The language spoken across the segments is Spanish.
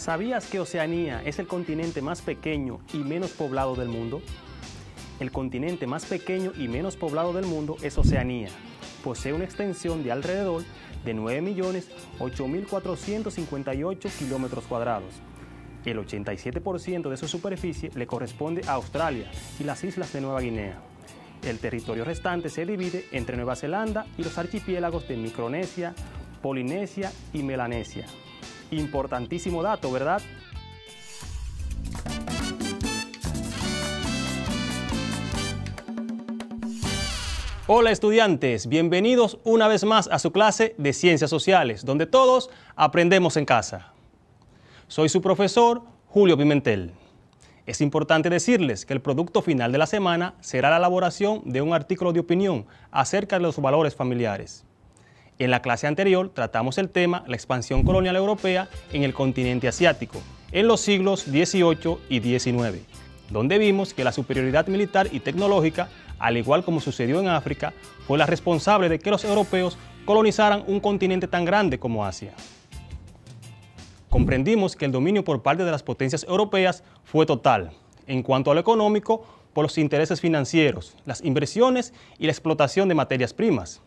¿Sabías que Oceanía es el continente más pequeño y menos poblado del mundo? El continente más pequeño y menos poblado del mundo es Oceanía. Posee una extensión de alrededor de 9.008.458 kilómetros cuadrados. El 87% de su superficie le corresponde a Australia y las islas de Nueva Guinea. El territorio restante se divide entre Nueva Zelanda y los archipiélagos de Micronesia, Polinesia y Melanesia. Importantísimo dato, ¿verdad? Hola estudiantes, bienvenidos una vez más a su clase de Ciencias Sociales, donde todos aprendemos en casa. Soy su profesor, Julio Pimentel. Es importante decirles que el producto final de la semana será la elaboración de un artículo de opinión acerca de los valores familiares. En la clase anterior tratamos el tema la expansión colonial europea en el continente asiático, en los siglos XVIII y XIX, donde vimos que la superioridad militar y tecnológica, al igual como sucedió en África, fue la responsable de que los europeos colonizaran un continente tan grande como Asia. Comprendimos que el dominio por parte de las potencias europeas fue total, en cuanto a lo económico, por los intereses financieros, las inversiones y la explotación de materias primas.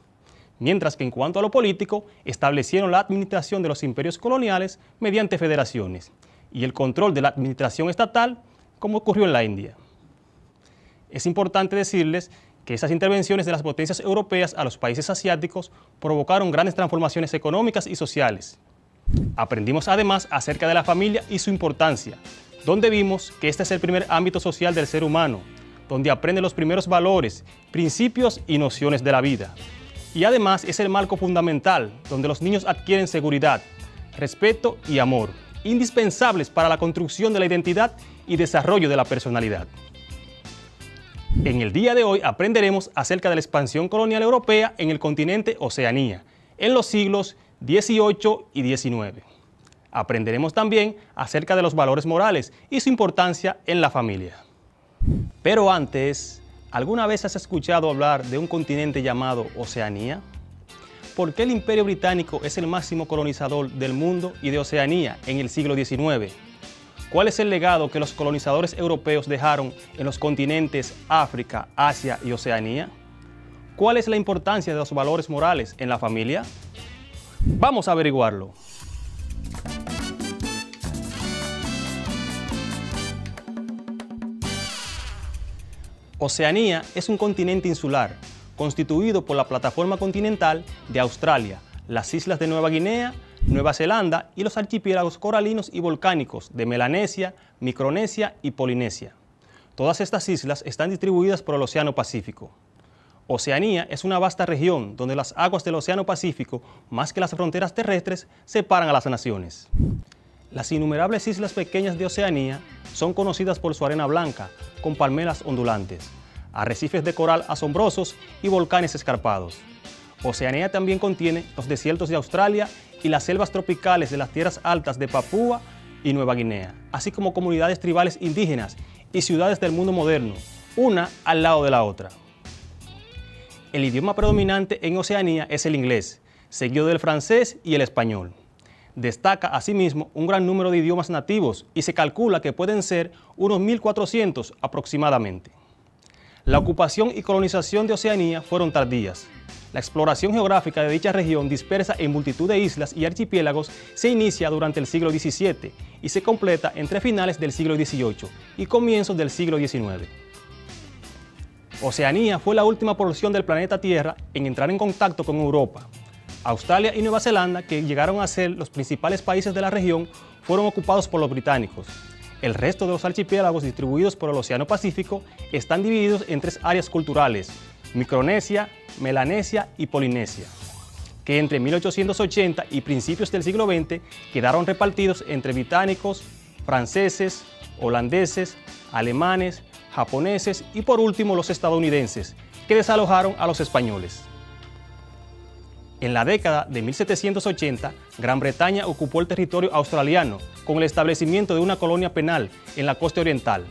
Mientras que en cuanto a lo político, establecieron la administración de los imperios coloniales mediante federaciones y el control de la administración estatal, como ocurrió en la India. Es importante decirles que esas intervenciones de las potencias europeas a los países asiáticos provocaron grandes transformaciones económicas y sociales. Aprendimos además acerca de la familia y su importancia, donde vimos que este es el primer ámbito social del ser humano, donde aprende los primeros valores, principios y nociones de la vida. Y además es el marco fundamental donde los niños adquieren seguridad, respeto y amor, indispensables para la construcción de la identidad y desarrollo de la personalidad. En el día de hoy aprenderemos acerca de la expansión colonial europea en el continente Oceanía, en los siglos XVIII y XIX. Aprenderemos también acerca de los valores morales y su importancia en la familia. Pero antes, ¿alguna vez has escuchado hablar de un continente llamado Oceanía? ¿Por qué el Imperio Británico es el máximo colonizador del mundo y de Oceanía en el siglo XIX? ¿Cuál es el legado que los colonizadores europeos dejaron en los continentes África, Asia y Oceanía? ¿Cuál es la importancia de los valores morales en la familia? Vamos a averiguarlo. Oceanía es un continente insular, constituido por la plataforma continental de Australia, las islas de Nueva Guinea, Nueva Zelanda y los archipiélagos coralinos y volcánicos de Melanesia, Micronesia y Polinesia. Todas estas islas están distribuidas por el Océano Pacífico. Oceanía es una vasta región donde las aguas del Océano Pacífico, más que las fronteras terrestres, separan a las naciones. Las innumerables islas pequeñas de Oceanía son conocidas por su arena blanca, con palmeras ondulantes, arrecifes de coral asombrosos y volcanes escarpados. Oceanía también contiene los desiertos de Australia y las selvas tropicales de las tierras altas de Papúa y Nueva Guinea, así como comunidades tribales indígenas y ciudades del mundo moderno, una al lado de la otra. El idioma predominante en Oceanía es el inglés, seguido del francés y el español. Destaca asimismo un gran número de idiomas nativos y se calcula que pueden ser unos 1.400 aproximadamente. La ocupación y colonización de Oceanía fueron tardías. La exploración geográfica de dicha región, dispersa en multitud de islas y archipiélagos, se inicia durante el siglo XVII y se completa entre finales del siglo XVIII y comienzos del siglo XIX. Oceanía fue la última porción del planeta Tierra en entrar en contacto con Europa. Australia y Nueva Zelanda, que llegaron a ser los principales países de la región, fueron ocupados por los británicos. El resto de los archipiélagos distribuidos por el Océano Pacífico están divididos en tres áreas culturales: Micronesia, Melanesia y Polinesia, que entre 1880 y principios del siglo XX quedaron repartidos entre británicos, franceses, holandeses, alemanes, japoneses y por último los estadounidenses, que desalojaron a los españoles. En la década de 1780, Gran Bretaña ocupó el territorio australiano con el establecimiento de una colonia penal en la costa oriental.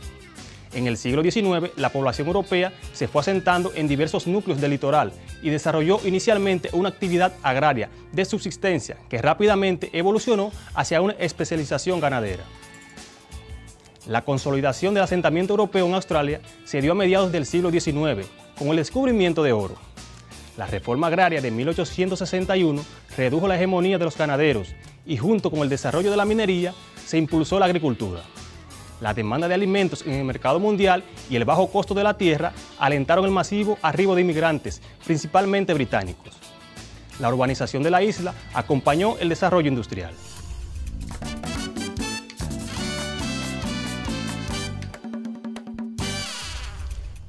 En el siglo XIX, la población europea se fue asentando en diversos núcleos del litoral y desarrolló inicialmente una actividad agraria de subsistencia que rápidamente evolucionó hacia una especialización ganadera. La consolidación del asentamiento europeo en Australia se dio a mediados del siglo XIX con el descubrimiento de oro. La reforma agraria de 1861 redujo la hegemonía de los ganaderos y junto con el desarrollo de la minería se impulsó la agricultura. La demanda de alimentos en el mercado mundial y el bajo costo de la tierra alentaron el masivo arribo de inmigrantes, principalmente británicos. La urbanización de la isla acompañó el desarrollo industrial.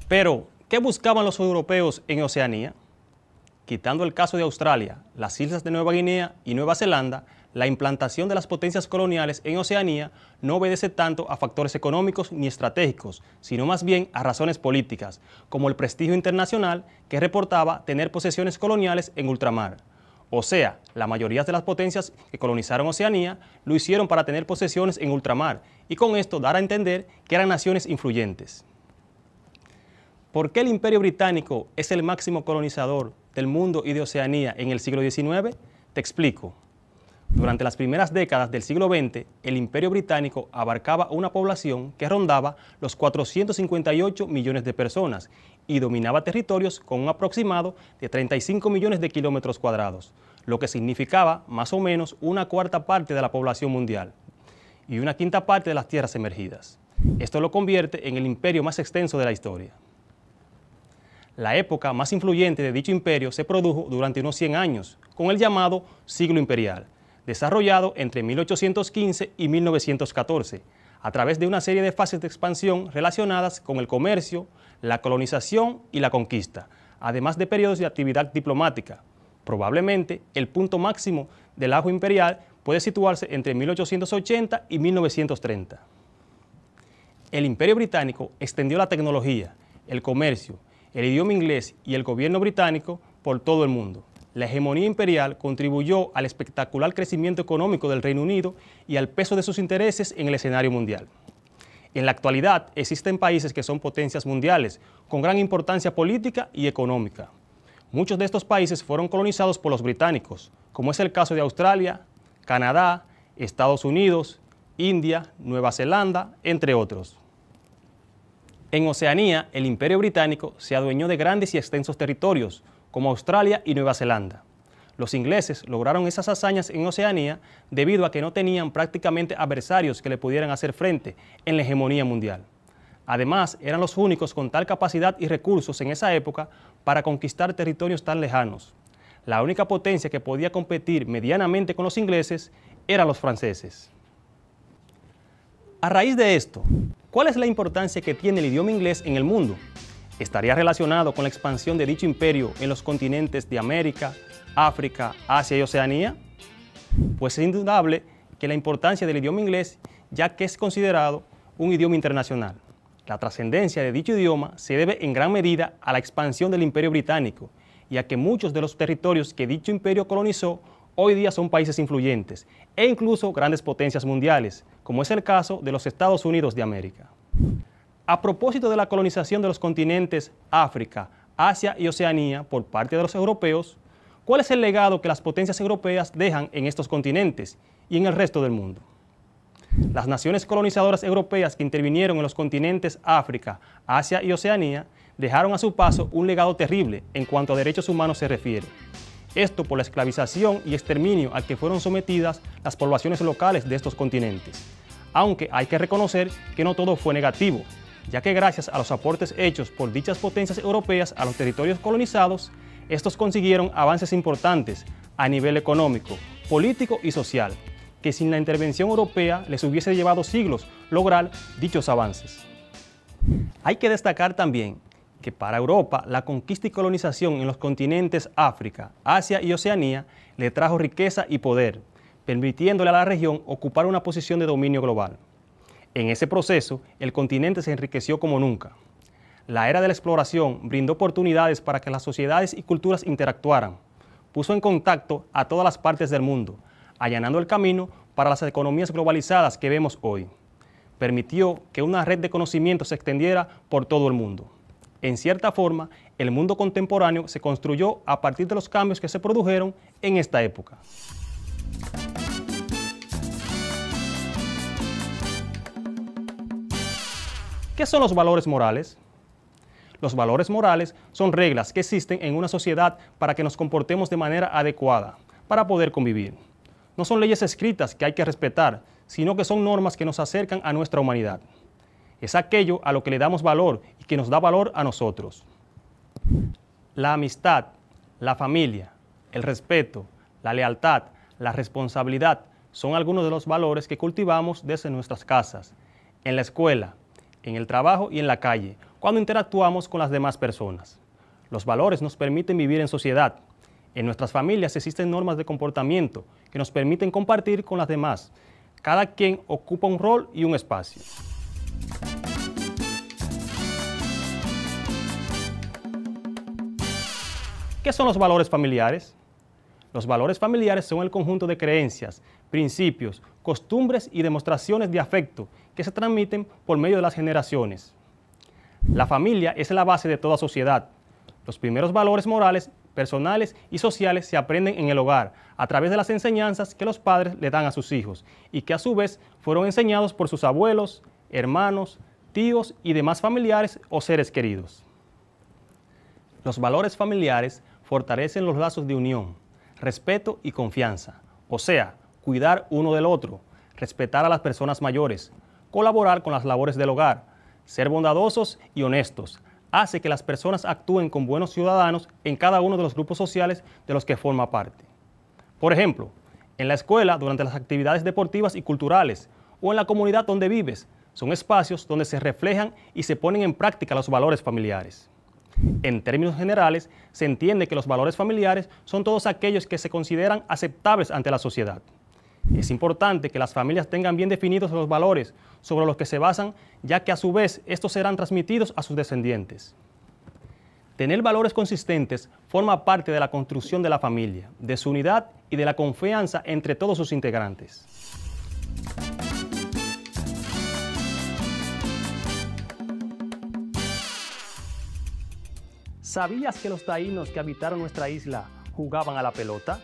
Pero, ¿qué buscaban los europeos en Oceanía? Quitando el caso de Australia, las islas de Nueva Guinea y Nueva Zelanda, la implantación de las potencias coloniales en Oceanía no obedece tanto a factores económicos ni estratégicos, sino más bien a razones políticas, como el prestigio internacional que reportaba tener posesiones coloniales en ultramar. O sea, la mayoría de las potencias que colonizaron Oceanía lo hicieron para tener posesiones en ultramar y con esto dar a entender que eran naciones influyentes. ¿Por qué el Imperio Británico es el máximo colonizador del mundo y de Oceanía en el siglo XIX? Te explico. Durante las primeras décadas del siglo XX, el Imperio Británico abarcaba una población que rondaba los 458 millones de personas y dominaba territorios con un aproximado de 35 millones de kilómetros cuadrados, lo que significaba más o menos una cuarta parte de la población mundial y una quinta parte de las tierras emergidas. Esto lo convierte en el imperio más extenso de la historia. La época más influyente de dicho imperio se produjo durante unos 100 años, con el llamado Siglo Imperial, desarrollado entre 1815 y 1914, a través de una serie de fases de expansión relacionadas con el comercio, la colonización y la conquista, además de periodos de actividad diplomática. Probablemente el punto máximo del auge imperial puede situarse entre 1880 y 1930. El Imperio Británico extendió la tecnología, el comercio, el idioma inglés y el gobierno británico por todo el mundo. La hegemonía imperial contribuyó al espectacular crecimiento económico del Reino Unido y al peso de sus intereses en el escenario mundial. En la actualidad existen países que son potencias mundiales, con gran importancia política y económica. Muchos de estos países fueron colonizados por los británicos, como es el caso de Australia, Canadá, Estados Unidos, India, Nueva Zelanda, entre otros. En Oceanía, el Imperio Británico se adueñó de grandes y extensos territorios, como Australia y Nueva Zelanda. Los ingleses lograron esas hazañas en Oceanía debido a que no tenían prácticamente adversarios que le pudieran hacer frente en la hegemonía mundial. Además, eran los únicos con tal capacidad y recursos en esa época para conquistar territorios tan lejanos. La única potencia que podía competir medianamente con los ingleses eran los franceses. A raíz de esto, ¿cuál es la importancia que tiene el idioma inglés en el mundo? ¿Estaría relacionado con la expansión de dicho imperio en los continentes de América, África, Asia y Oceanía? Pues es indudable que la importancia del idioma inglés, ya que es considerado un idioma internacional. La trascendencia de dicho idioma se debe en gran medida a la expansión del Imperio Británico y a que muchos de los territorios que dicho imperio colonizó hoy día son países influyentes e incluso grandes potencias mundiales, como es el caso de los Estados Unidos de América. A propósito de la colonización de los continentes África, Asia y Oceanía por parte de los europeos, ¿cuál es el legado que las potencias europeas dejan en estos continentes y en el resto del mundo? Las naciones colonizadoras europeas que intervinieron en los continentes África, Asia y Oceanía dejaron a su paso un legado terrible en cuanto a derechos humanos se refiere. Esto por la esclavización y exterminio al que fueron sometidas las poblaciones locales de estos continentes. Aunque hay que reconocer que no todo fue negativo, ya que gracias a los aportes hechos por dichas potencias europeas a los territorios colonizados, estos consiguieron avances importantes a nivel económico, político y social, que sin la intervención europea les hubiese llevado siglos lograr dichos avances. Hay que destacar también que para Europa la conquista y colonización en los continentes África, Asia y Oceanía le trajo riqueza y poder, permitiéndole a la región ocupar una posición de dominio global. En ese proceso, el continente se enriqueció como nunca. La era de la exploración brindó oportunidades para que las sociedades y culturas interactuaran, puso en contacto a todas las partes del mundo, allanando el camino para las economías globalizadas que vemos hoy. permitió que una red de conocimiento se extendiera por todo el mundo. En cierta forma, el mundo contemporáneo se construyó a partir de los cambios que se produjeron en esta época. ¿Qué son los valores morales? Los valores morales son reglas que existen en una sociedad para que nos comportemos de manera adecuada, para poder convivir. No son leyes escritas que hay que respetar, sino que son normas que nos acercan a nuestra humanidad. Es aquello a lo que le damos valor y que nos da valor a nosotros. La amistad, la familia, el respeto, la lealtad, la responsabilidad son algunos de los valores que cultivamos desde nuestras casas, en la escuela, en el trabajo y en la calle, cuando interactuamos con las demás personas. Los valores nos permiten vivir en sociedad. En nuestras familias existen normas de comportamiento que nos permiten compartir con las demás. Cada quien ocupa un rol y un espacio. ¿Qué son los valores familiares? Los valores familiares son el conjunto de creencias, principios, costumbres y demostraciones de afecto que se transmiten por medio de las generaciones. La familia es la base de toda sociedad. Los primeros valores morales, personales y sociales se aprenden en el hogar a través de las enseñanzas que los padres le dan a sus hijos y que a su vez fueron enseñados por sus abuelos, hermanos, tíos y demás familiares o seres queridos. Los valores familiares fortalecen los lazos de unión, respeto y confianza, o sea, cuidar uno del otro, respetar a las personas mayores, colaborar con las labores del hogar, ser bondadosos y honestos, hace que las personas actúen como buenos ciudadanos en cada uno de los grupos sociales de los que forma parte. Por ejemplo, en la escuela, durante las actividades deportivas y culturales, o en la comunidad donde vives, son espacios donde se reflejan y se ponen en práctica los valores familiares. En términos generales, se entiende que los valores familiares son todos aquellos que se consideran aceptables ante la sociedad. Es importante que las familias tengan bien definidos los valores sobre los que se basan, ya que a su vez estos serán transmitidos a sus descendientes. Tener valores consistentes forma parte de la construcción de la familia, de su unidad y de la confianza entre todos sus integrantes. ¿Sabías que los taínos que habitaron nuestra isla jugaban a la pelota?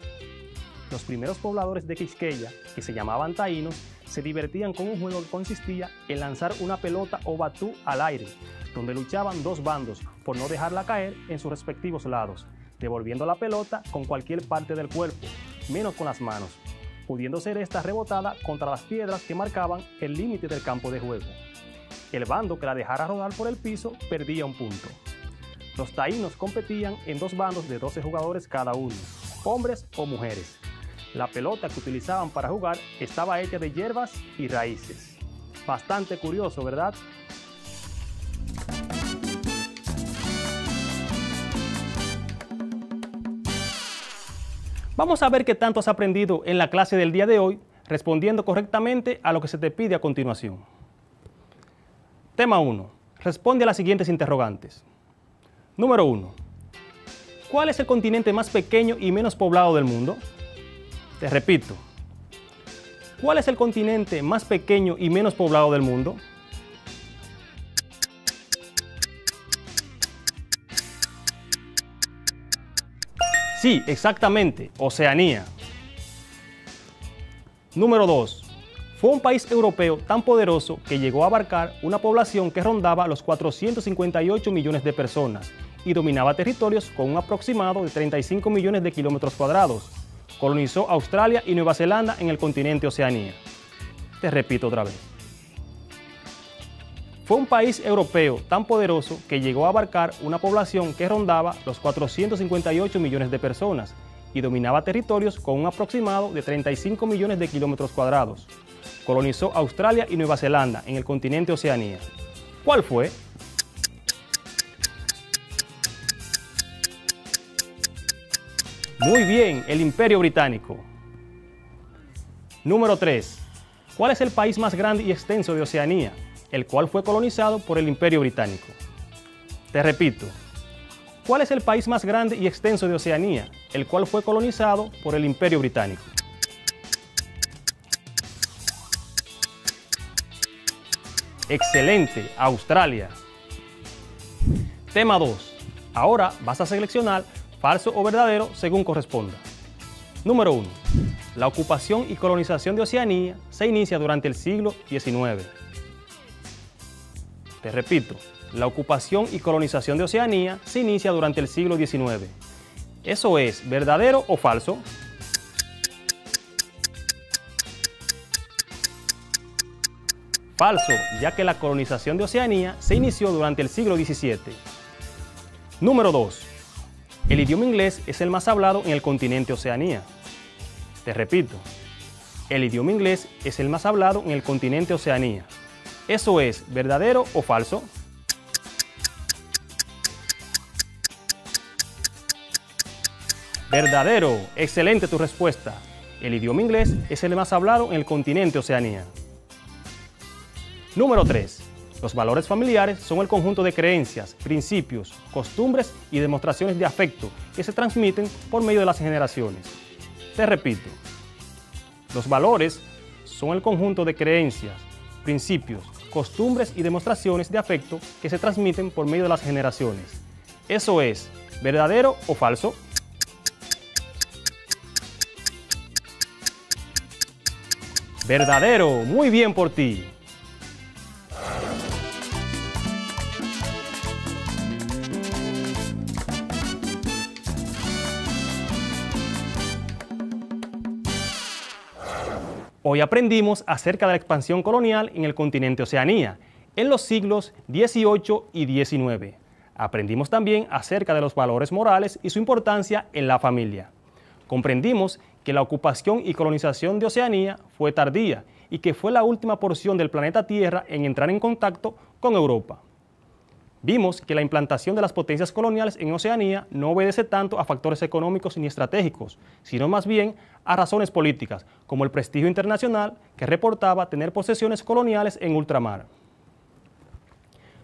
Los primeros pobladores de Quisqueya, que se llamaban taínos, se divertían con un juego que consistía en lanzar una pelota o batú al aire, donde luchaban dos bandos por no dejarla caer en sus respectivos lados, devolviendo la pelota con cualquier parte del cuerpo, menos con las manos, pudiendo ser esta rebotada contra las piedras que marcaban el límite del campo de juego. El bando que la dejara rodar por el piso perdía un punto. Los taínos competían en dos bandos de 12 jugadores cada uno, hombres o mujeres. La pelota que utilizaban para jugar estaba hecha de hierbas y raíces. Bastante curioso, ¿verdad? Vamos a ver qué tanto has aprendido en la clase del día de hoy, respondiendo correctamente a lo que se te pide a continuación. Tema 1. Responde a las siguientes interrogantes. Número 1. ¿Cuál es el continente más pequeño y menos poblado del mundo? Te repito. ¿Cuál es el continente más pequeño y menos poblado del mundo? Sí, exactamente, Oceanía. Número 2. Fue un país europeo tan poderoso que llegó a abarcar una población que rondaba los 458 millones de personas y dominaba territorios con un aproximado de 35 millones de kilómetros cuadrados. Colonizó Australia y Nueva Zelanda en el continente Oceanía. Te repito otra vez. Fue un país europeo tan poderoso que llegó a abarcar una población que rondaba los 458 millones de personas y dominaba territorios con un aproximado de 35 millones de kilómetros cuadrados. Colonizó Australia y Nueva Zelanda en el continente Oceanía. ¿Cuál fue? Muy bien, el Imperio Británico. Número 3. ¿Cuál es el país más grande y extenso de Oceanía, el cual fue colonizado por el Imperio Británico? Te repito. ¿Cuál es el país más grande y extenso de Oceanía, el cual fue colonizado por el Imperio Británico? Excelente, Australia. Tema 2. Ahora vas a seleccionar falso o verdadero según corresponda. Número 1. La ocupación y colonización de Oceanía se inicia durante el siglo XIX. Te repito, la ocupación y colonización de Oceanía se inicia durante el siglo XIX. ¿Eso es verdadero o falso? Falso, ya que la colonización de Oceanía se inició durante el siglo XVII. Número 2. El idioma inglés es el más hablado en el continente Oceanía. Te repito, el idioma inglés es el más hablado en el continente Oceanía. ¿Eso es verdadero o falso? Verdadero, excelente tu respuesta. El idioma inglés es el más hablado en el continente Oceanía. Número 3. Los valores familiares son el conjunto de creencias, principios, costumbres y demostraciones de afecto que se transmiten por medio de las generaciones. Te repito, los valores son el conjunto de creencias, principios, costumbres y demostraciones de afecto que se transmiten por medio de las generaciones. ¿Eso es verdadero o falso? Verdadero, muy bien por ti. Hoy aprendimos acerca de la expansión colonial en el continente Oceanía, en los siglos XVIII y XIX. Aprendimos también acerca de los valores morales y su importancia en la familia. Comprendimos que la ocupación y colonización de Oceanía fue tardía y que fue la última porción del planeta Tierra en entrar en contacto con Europa. Vimos que la implantación de las potencias coloniales en Oceanía no obedece tanto a factores económicos ni estratégicos, sino más bien a razones políticas, como el prestigio internacional que reportaba tener posesiones coloniales en ultramar.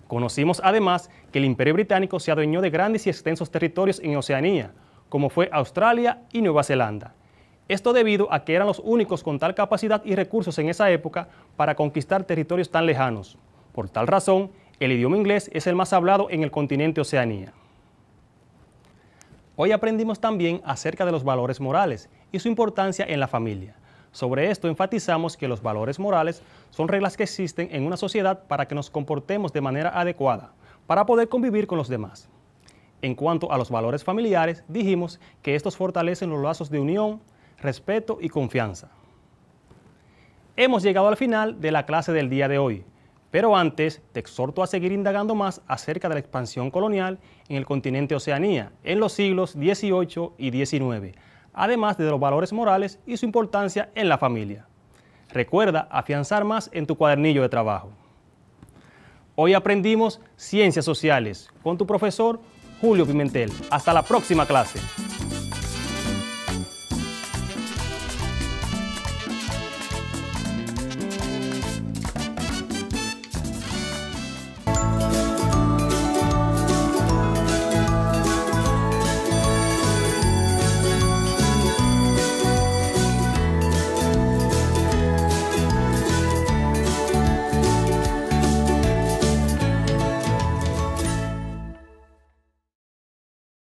Conocimos además que el Imperio Británico se adueñó de grandes y extensos territorios en Oceanía, como fue Australia y Nueva Zelanda. Esto debido a que eran los únicos con tal capacidad y recursos en esa época para conquistar territorios tan lejanos. Por tal razón, el idioma inglés es el más hablado en el continente Oceanía. Hoy aprendimos también acerca de los valores morales y su importancia en la familia. Sobre esto enfatizamos que los valores morales son reglas que existen en una sociedad para que nos comportemos de manera adecuada, para poder convivir con los demás. En cuanto a los valores familiares, dijimos que estos fortalecen los lazos de unión, respeto y confianza. Hemos llegado al final de la clase del día de hoy. Pero antes, te exhorto a seguir indagando más acerca de la expansión colonial en el continente Oceanía en los siglos XVIII y XIX, además de los valores morales y su importancia en la familia. Recuerda afianzar más en tu cuadernillo de trabajo. Hoy aprendimos Ciencias Sociales con tu profesor Julio Pimentel. Hasta la próxima clase.